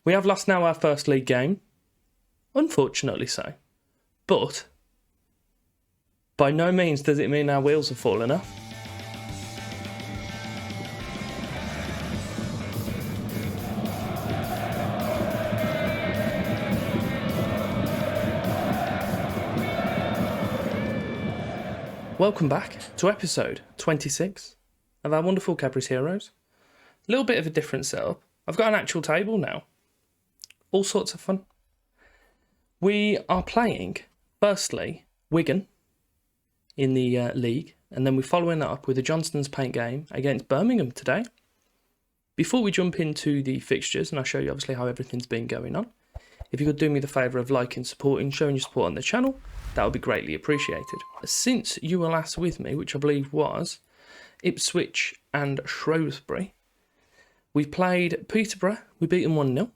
We have lost now our first league game. Unfortunately so. But by no means does it mean our wheels have fallen off. Welcome back to episode 26 of our wonderful Cadbury's Heroes. A little bit of a different setup. I've got an actual table now. All sorts of fun. We are playing, firstly, Wigan in the league, and then we're following that up with a Johnston's Paint game against Birmingham today. Before we jump into the fixtures, and I'll show you obviously how everything's been going on, if you could do me the favour of liking, supporting, showing your support on the channel, that would be greatly appreciated. Since you were last with me, which I believe was Ipswich and Shrewsbury, we played Peterborough, we beat them 1-0.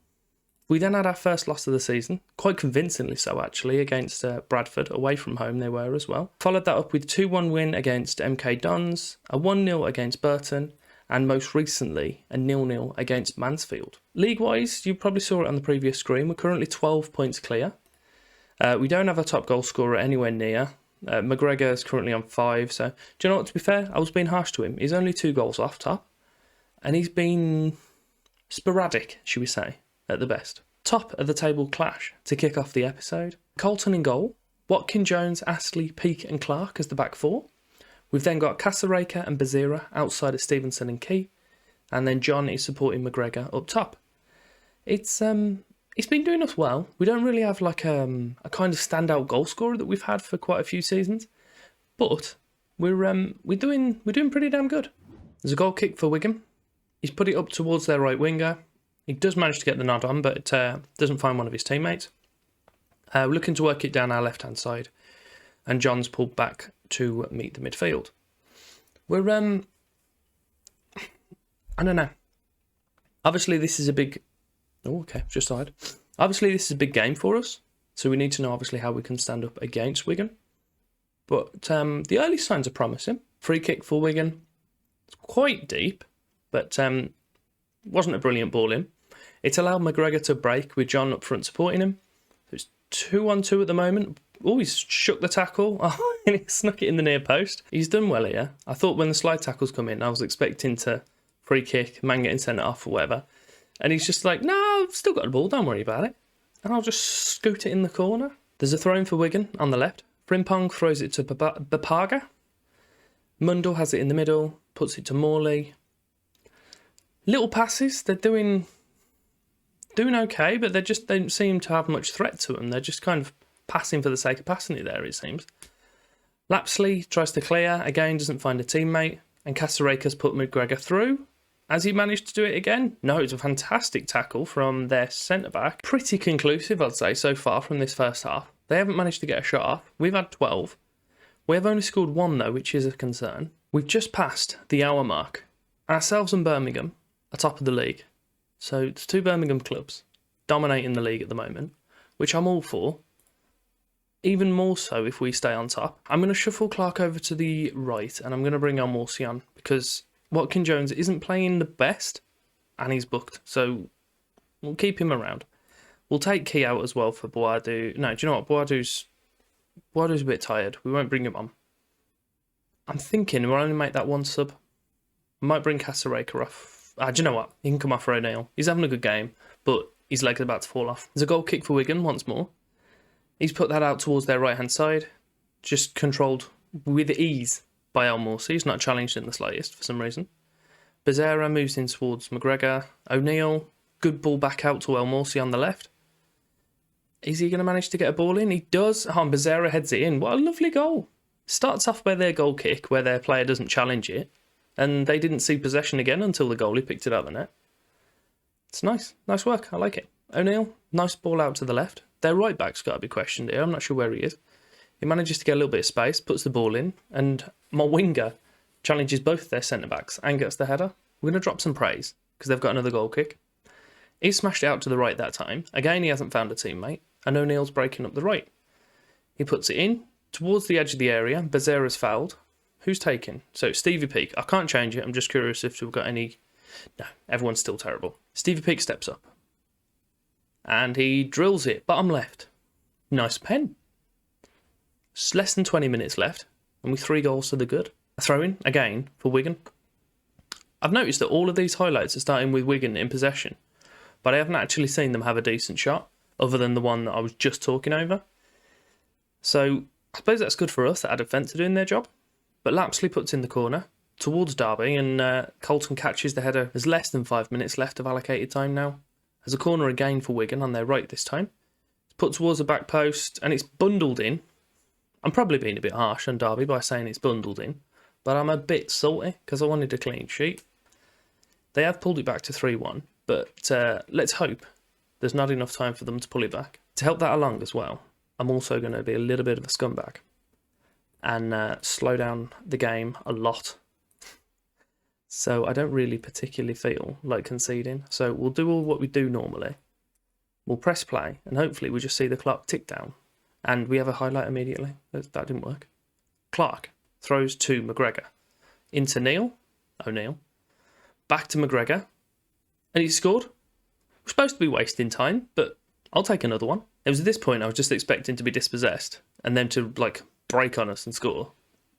We then had our first loss of the season, quite convincingly so actually, against Bradford, away from home they were as well. Followed that up with 2-1 win against MK Dons, a 1-0 against Burton, and most recently a 0-0 against Mansfield. League-wise, you probably saw it on the previous screen, we're currently 12 points clear. We don't have a top goal scorer anywhere near. McGregor is currently on 5, so do you know what, to be fair, I was being harsh to him. He's only 2 goals off top, and he's been sporadic, should we say, at the best. Top of the table clash to kick off the episode. Colton in goal, Watkin, Jones, Astley, Peake and Clark as the back four. We've then got Casaraker and Bazira outside of Stevenson and Key, and then John is supporting McGregor up top. It's been doing us well. We don't really have like a kind of standout goal scorer that we've had for quite a few seasons, but we're doing pretty damn good. There's a goal kick for Wigan. He's put it up towards their right winger. He does manage to get the nod on, but doesn't find one of his teammates. We're looking to work it down our left-hand side, and John's pulled back to meet the midfield. We're I don't know. Obviously, this is a big. Oh, okay, just died. Obviously, this is a big game for us, so we need to know obviously how we can stand up against Wigan. But the early signs are promising. Free kick for Wigan. It's quite deep, but wasn't a brilliant ball in. It allowed McGregor to break with John up front supporting him. So it's 2-on-2 at the moment. Oh, he's shook the tackle. Oh, and he snuck it in the near post. He's done well here. I thought when the slide tackles come in, I was expecting to free kick, man getting sent off or whatever. And he's just like, no, I've still got the ball, don't worry about it. And I'll just scoot it in the corner. There's a throw in for Wigan on the left. Frimpong throws it to Bapaga. Mundell has it in the middle, puts it to Morley. Little passes, they're doing okay, but they don't seem to have much threat to them. They're just kind of passing for the sake of passing it there, it seems. Lapsley tries to clear, again doesn't find a teammate, and Casaraker's put McGregor through. Has he managed to do it again? No, it's a fantastic tackle from their centre-back. Pretty conclusive, I'd say, so far from this first half. They haven't managed to get a shot off. We've had 12. We have only scored 1, though, which is a concern. We've just passed the hour mark. Ourselves and Birmingham are top of the league. So it's 2 Birmingham clubs dominating the league at the moment, which I'm all for. Even more so if we stay on top. I'm going to shuffle Clark over to the right, and I'm going to bring El Morsi on, because Watkin Jones isn't playing the best, and he's booked, so we'll keep him around. We'll take Key out as well for Boadu. No, do you know what? Boadu's a bit tired. We won't bring him on. I'm thinking we'll only make that 1 sub. I might bring Casaraker off. Do you know what? He can come off for O'Neill. He's having a good game, but his leg's about to fall off. There's a goal kick for Wigan once more. He's put that out towards their right-hand side, just controlled with ease by El Morsi. He's not challenged in the slightest for some reason. Bazira moves in towards McGregor. O'Neill, good ball back out to El Morsi on the left. Is he going to manage to get a ball in? He does. Oh, and Bazira heads it in. What a lovely goal. Starts off by their goal kick, where their player doesn't challenge it, and they didn't see possession again until the goalie picked it out of the net. It's nice. Nice work. I like it. O'Neill, nice ball out to the left. Their right back's got to be questioned here. I'm not sure where he is. He manages to get a little bit of space, puts the ball in, and my winger challenges both their centre-backs and gets the header. We're going to drop some praise, because they've got another goal kick. He smashed it out to the right that time. Again, he hasn't found a teammate, and O'Neill's breaking up the right. He puts it in, towards the edge of the area. Bazira's fouled. Who's taking? So, Stevie Peake. I can't change it. I'm just curious if we've got any. No, everyone's still terrible. Stevie Peake steps up. and he drills it bottom left. Nice pen. It's less than 20 minutes left, and with 3 goals to the good. A throw-in, again, for Wigan. I've noticed that all of these highlights are starting with Wigan in possession, but I haven't actually seen them have a decent shot, other than the one that I was just talking over. So, I suppose that's good for us, that our defence are doing their job. But Lapsley puts in the corner towards Derby, and Colton catches the header. There's less than 5 minutes left of allocated time now. There's a corner again for Wigan on their right this time. It's put towards the back post, and it's bundled in. I'm probably being a bit harsh on Derby by saying it's bundled in, but I'm a bit salty because I wanted a clean sheet. They have pulled it back to 3-1, but let's hope there's not enough time for them to pull it back. To help that along as well, I'm also going to be a little bit of a scumbag and slow down the game a lot. So I don't really particularly feel like conceding. So we'll do all what we do normally. We'll press play, and hopefully we just see the clock tick down. And we have a highlight immediately. That didn't work. Clark throws to McGregor. Into O'Neill. Back to McGregor. And he scored. We're supposed to be wasting time, but I'll take another one. It was at this point I was just expecting to be dispossessed and them to break on us and score.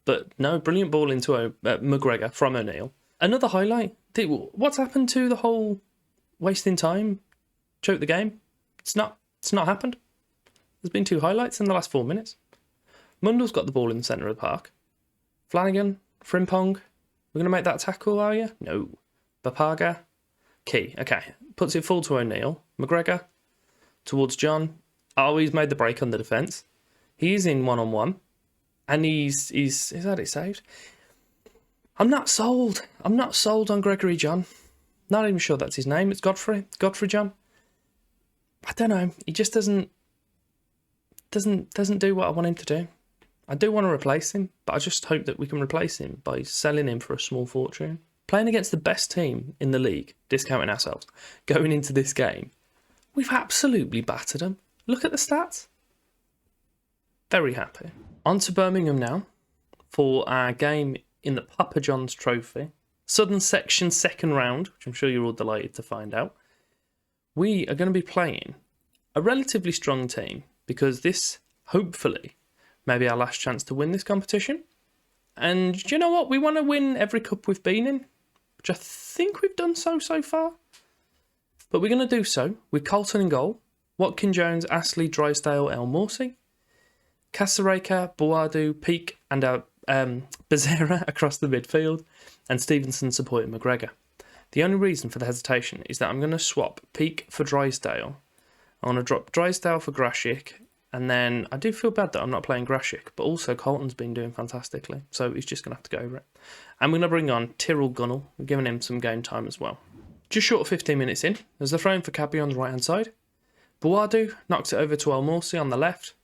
But no, brilliant ball into McGregor from O'Neill. Another highlight. What's happened to the whole wasting time? Choke the game? It's not happened. There's been 2 highlights in the last 4 minutes. Mundell's got the ball in the centre of the park. Flanagan, Frimpong. We're going to make that tackle, are you? No. Bapaga. Key. Okay. Puts it full to O'Neill. McGregor. Towards John. Oh, he's made the break on the defence. He's in 1-on-1. And he's had it saved. I'm not sold. I'm not sold on Gregory John. Not even sure that's his name. It's Godfrey. Godfrey John. I don't know. He just doesn't do what I want him to do. I do want to replace him, but I just hope that we can replace him by selling him for a small fortune. Playing against the best team in the league, discounting ourselves, going into this game, we've absolutely battered them. Look at the stats. Very happy. On to Birmingham now for our game in the Papa John's Trophy. Southern Section second round, which I'm sure you're all delighted to find out. We are going to be playing a relatively strong team because this, hopefully, may be our last chance to win this competition. And do you know what? We want to win every cup we've been in, which I think we've done so far. But we're going to do so with Colton in goal, Watkin Jones, Astley, Drysdale, El Morsi, Casareka, Boadu, Peake, and Bezerra across the midfield, and Stevenson supporting McGregor. The only reason for the hesitation is that I'm going to swap Peake for Drysdale. I want to drop Drysdale for Grashik, and then I do feel bad that I'm not playing Grashik, but also Colton's been doing fantastically, so he's just going to have to go over it. I'm going to bring on Tyrrell Gunnell, we're giving him some game time as well. Just short of 15 minutes in, there's a throw-in for Cadbury on the right-hand side. Boadu knocks it over to El Morsi on the left.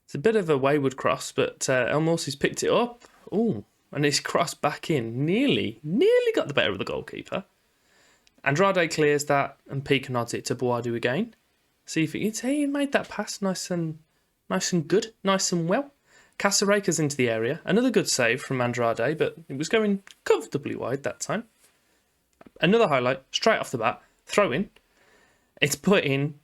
It's a bit of a wayward cross, but El Morsi's picked it up. Ooh, and it's crossed back in. Nearly got the better of the goalkeeper. Andrade clears that, and Peake nods it to Boadu again. See if he made that pass nice and good, nice and well. Casareka's into the area. Another good save from Andrade, but it was going comfortably wide that time. Another highlight, straight off the bat, throw in. It's put in,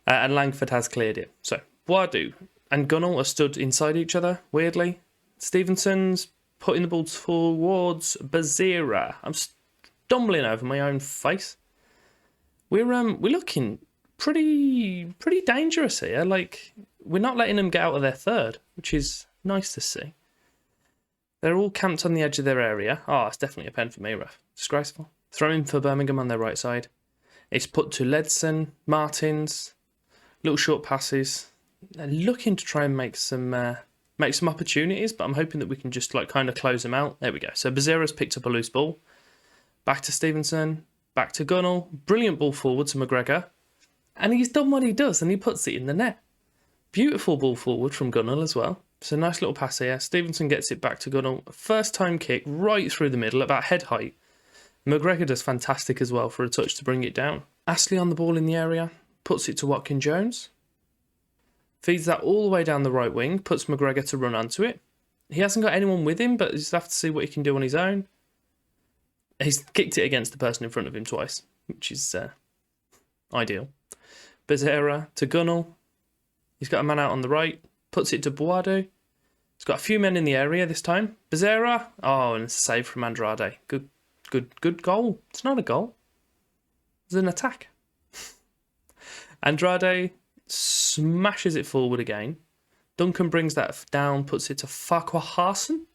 and Langford has cleared it. So, Boadu and Gunnell are stood inside each other, weirdly. Stevenson's putting the ball towards Bezerra. I'm stumbling over my own face. We're looking pretty dangerous here. We're not letting them get out of their third, which is nice to see. They're all camped on the edge of their area. Oh, it's definitely a pen for me, ref. Disgraceful. Throw-in for Birmingham on their right side. It's put to Ledson, Martins, little short passes. They're looking to try and make some opportunities, but I'm hoping that we can just kind of close them out. There we go. So Bezerra's picked up a loose ball. Back to Stevenson, back to Gunnell. Brilliant ball forward to McGregor. And he's done what he does, and he puts it in the net. Beautiful ball forward from Gunnell as well. So nice little pass here. Stevenson gets it back to Gunnell. First time kick right through the middle, about head height. McGregor does fantastic as well for a touch to bring it down. Astley on the ball in the area, puts it to Watkin Jones. Feeds that all the way down the right wing, puts McGregor to run onto it. He hasn't got anyone with him, but he's have to see what he can do on his own. He's kicked it against the person in front of him twice, which is ideal. Bezerra to Gunnell. He's got a man out on the right. Puts it to Boadu. He's got a few men in the area this time. Bezerra. Oh, and it's a save from Andrade. Good goal. It's not a goal. It's an attack. Andrade smashes it forward again. Duncan brings that down, puts it to Farquharson.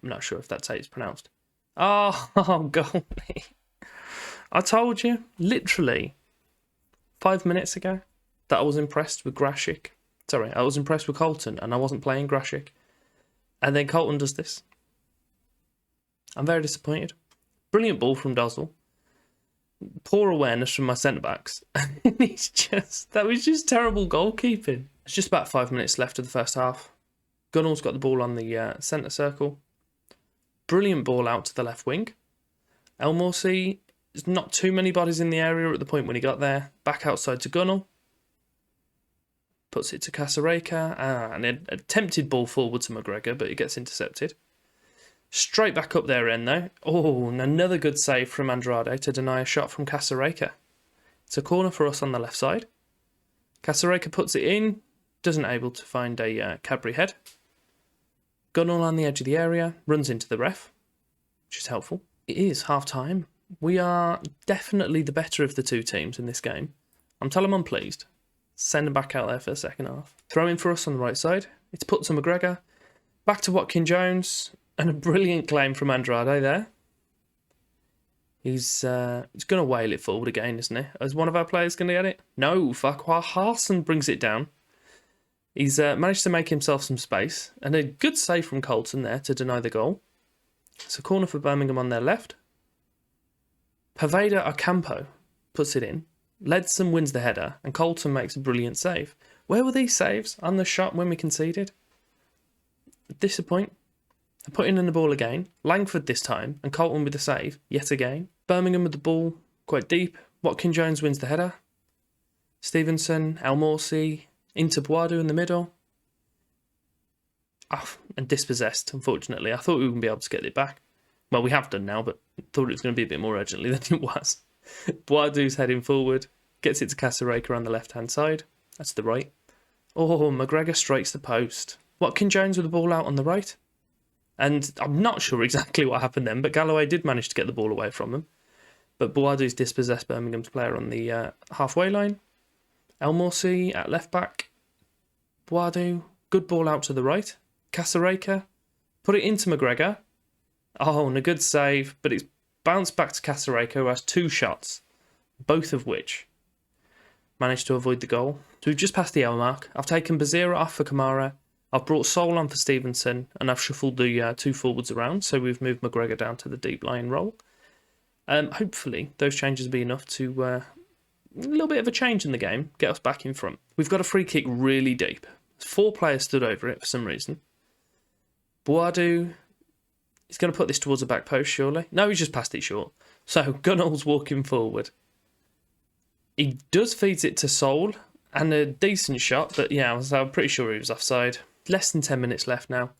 I'm not sure if that's how it's pronounced. Oh, goalie. I told you, literally 5 minutes ago, that I was impressed with Grashik. Sorry, I was impressed with Colton, and I wasn't playing Grashik. And then Colton does this. I'm very disappointed. Brilliant ball from Dozzle. Poor awareness from my centre-backs. That was just terrible goalkeeping. It's just about 5 minutes left of the first half. Gunnell's got the ball on the centre circle. Brilliant ball out to the left wing. El Morsi, there's not too many bodies in the area at the point when he got there. Back outside to Gunnell. Puts it to Casareka. And an attempted ball forward to McGregor, but it gets intercepted. Straight back up their end though. Oh, and another good save from Andrade to deny a shot from Casareka. It's a corner for us on the left side. Casareka puts it in. Doesn't able to find a Cadbury head. Gunnell on the edge of the area. Runs into the ref, which is helpful. It is half time. We are definitely the better of the two teams in this game. I'm telling them I'm pleased. Send them back out there for the second half. Throw in for us on the right side. It's put to McGregor. Back to Watkin Jones. And a brilliant claim from Andrade there. He's going to whale it forward again, isn't he? Is one of our players going to get it? No, Farquharson brings it down. He's managed to make himself some space. And a good save from Colton there to deny the goal. It's a corner for Birmingham on their left. Paveda Ocampo puts it in. Ledson wins the header. And Colton makes a brilliant save. Where were these saves on the shot when we conceded? Disappoint. They're putting in the ball again. Langford this time, and Colton with the save, yet again. Birmingham with the ball, quite deep. Watkin Jones wins the header. Stevenson, El Morsi, into Boadu in the middle. And dispossessed, unfortunately. I thought we wouldn't be able to get it back. Well, we have done now, but thought it was going to be a bit more urgently than it was. Boadu's heading forward, gets it to Casareka on the left-hand side. That's the right. Oh, McGregor strikes the post. Watkin Jones with the ball out on the right. And I'm not sure exactly what happened then, but Galloway did manage to get the ball away from them. But Boadu's dispossessed Birmingham's player on the halfway line. El Morsi at left back. Boadu, good ball out to the right. Casareka, put it into McGregor. Oh, and a good save, but it's bounced back to Casareka, who has two shots, both of which managed to avoid the goal. So we've just passed the hour mark. I've taken Bezerra off for Kamara. I've brought Sol on for Stevenson, and I've shuffled the two forwards around, so we've moved McGregor down to the deep lying role. Hopefully, those changes will be enough to a little bit of a change in the game, get us back in front. We've got a free kick really deep. 4 players stood over it for some reason. Boadu, he's going to put this towards the back post, surely. No, he's just passed it short. So Gunnell's walking forward. He does feed it to Sol, and a decent shot, but yeah, I'm pretty sure he was offside. Less than 10 minutes left now.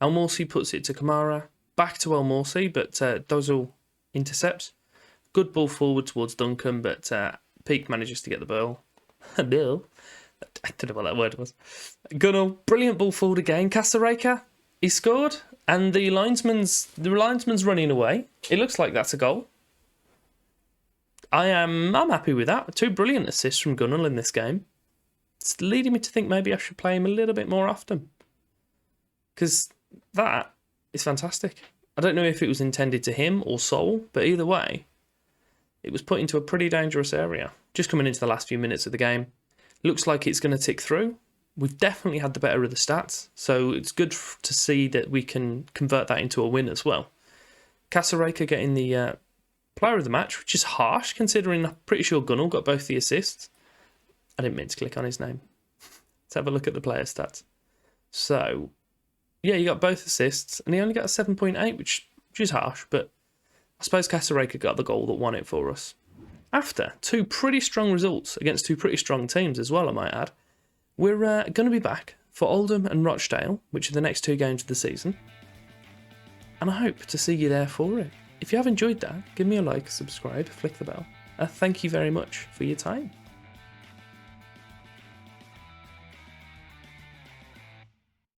El Morsi puts it to Kamara. Back to El Morsi, but Dozzle intercepts. Good ball forward towards Duncan, but Peake manages to get the ball. Bill. I don't know what that word was. Gunnell, brilliant ball forward again. Casareka, he scored, and the linesman's running away. It looks like that's a goal. I'm happy with that. 2 brilliant assists from Gunnell in this game. It's leading me to think maybe I should play him a little bit more often. Because that is fantastic. I don't know if it was intended to him or Sol, but either way, it was put into a pretty dangerous area. Just coming into the last few minutes of the game. Looks like it's going to tick through. We've definitely had the better of the stats, so it's good to see that we can convert that into a win as well. Casareka getting the player of the match, which is harsh considering I'm pretty sure Gunnell got both the assists. I didn't mean to click on his name. Let's have a look at the player stats. So, yeah, he got both assists, and he only got a 7.8, which is harsh, but I suppose Casareka got the goal that won it for us. After 2 pretty strong results against 2 pretty strong teams as well, I might add, we're going to be back for Oldham and Rochdale, which are the next 2 games of the season, and I hope to see you there for it. If you have enjoyed that, give me a like, subscribe, flick the bell. Thank you very much for your time.